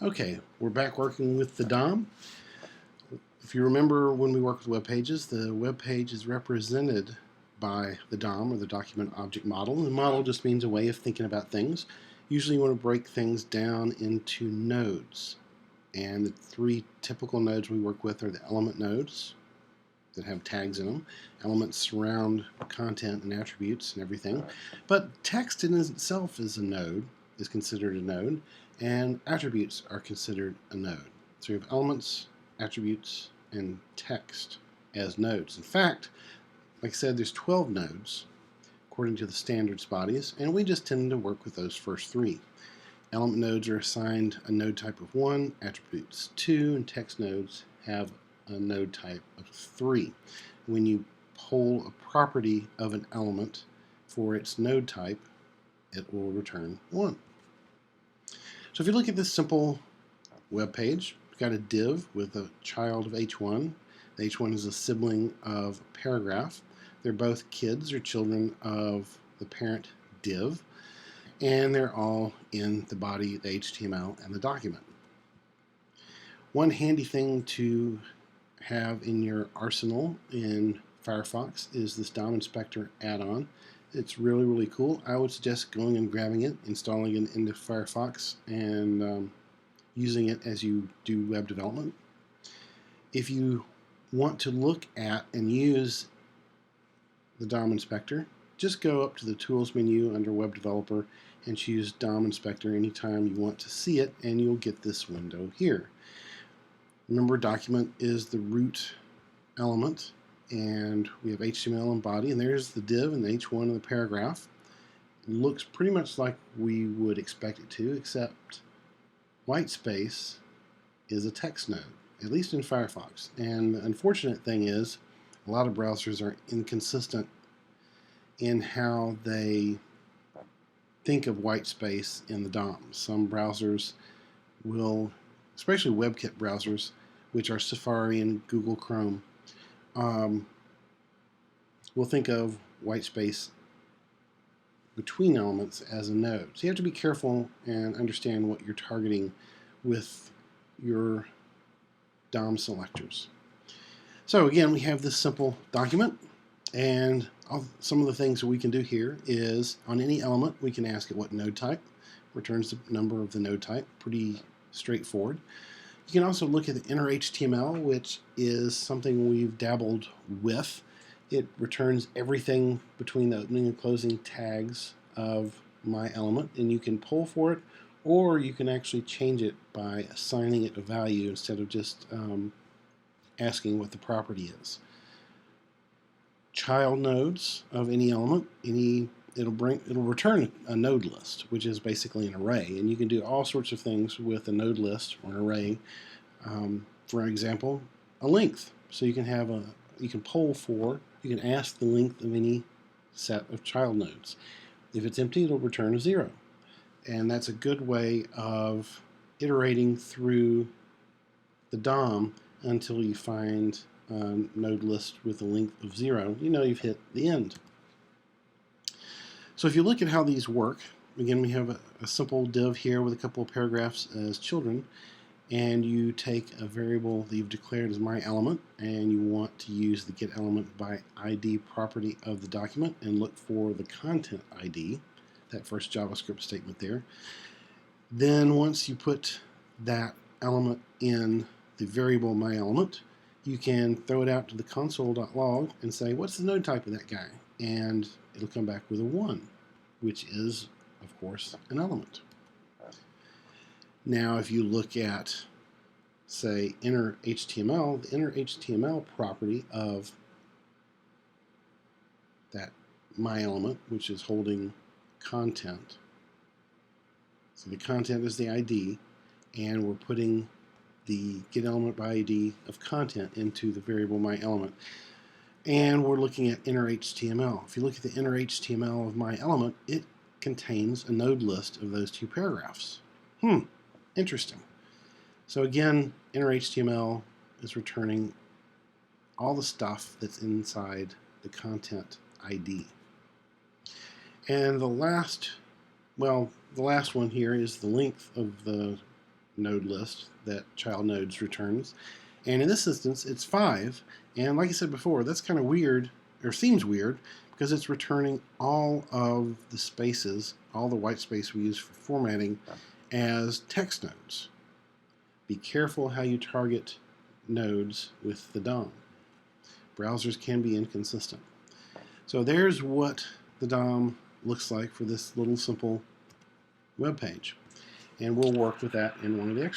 Okay, we're back working with the DOM. If you remember when we work with web pages, the web page is represented by the DOM, or the document object model. The model just means a way of thinking about things. Usually you want to break things down into nodes. And the three typical nodes we work with are the element nodes that have tags in them. Elements surround content and attributes and everything. But text in itself is considered a node, and attributes are considered a node. So you have elements, attributes, and text as nodes. In fact, like I said, there's 12 nodes according to the standards bodies, and we just tend to work with those first three. Element nodes are assigned a node type of 1, attributes 2, and text nodes have a node type of 3. When you poll a property of an element for its node type, it will return 1. So if you look at this simple web page, we've got a div with a child of h1. The h1 is a sibling of a paragraph. They're both kids or children of the parent div, and they're all in the body, the HTML, and the document. One handy thing to have in your arsenal in Firefox is this DOM Inspector add-on. It's really, really cool. I would suggest going and grabbing it, installing it into Firefox, and using it as you do web development. If you want to look at and use the DOM Inspector, just go up to the Tools menu under Web Developer and choose DOM Inspector anytime you want to see it, and you'll get this window here. Remember, document is the root element, and we have HTML and body, and there's the div and the h1 of the paragraph. It looks pretty much like we would expect it to, except white space is a text node, at least in Firefox. And the unfortunate thing is, a lot of browsers are inconsistent in how they think of white space in the DOM. Some browsers will, especially WebKit browsers, which are Safari and Google Chrome, will think of white space between elements as a node. So you have to be careful and understand what you're targeting with your DOM selectors. So again, we have this simple document, and some of the things that we can do here is on any element we can ask it what node type, returns the number of the node type, pretty straightforward. You can also look at the inner HTML, which is something we've dabbled with. It returns everything between the opening and closing tags of my element, and you can pull for it, or you can actually change it by assigning it a value instead of just asking what the property is. Child nodes of any element, it'll return a node list, which is basically an array, and you can do all sorts of things with a node list or an array. For example, a length. So you can poll for, you can ask the length of any set of child nodes. If it's empty, it'll return a 0, and that's a good way of iterating through the DOM until you find a node list with a length of 0. You know you've hit the end. So if you look at how these work, again, we have a simple div here with a couple of paragraphs as children, and you take a variable that you've declared as my element, and you want to use the get element by ID property of the document and look for the content ID, that first JavaScript statement there. Then once you put that element in the variable my element, you can throw it out to the console.log and say, what's the node type of that guy? And it'll come back with a 1, which is, of course, an element. Now, if you look at, say, inner HTML, the inner HTML property of that my element, which is holding content. So the content is the ID, and we're putting the get element by ID of content into the variable my element. And we're looking at inner HTML. If you look at the inner HTML of my element, it contains a node list of those two paragraphs. Interesting. So again, inner HTML is returning all the stuff that's inside the content ID. And the last one here is the length of the node list that child nodes returns. And in this instance, it's 5. And like I said before, that's kind of weird, or seems weird, because it's returning all of the spaces, all the white space we use for formatting, as text nodes. Be careful how you target nodes with the DOM. Browsers can be inconsistent. So there's what the DOM looks like for this little simple web page. And we'll work with that in one of the exercises.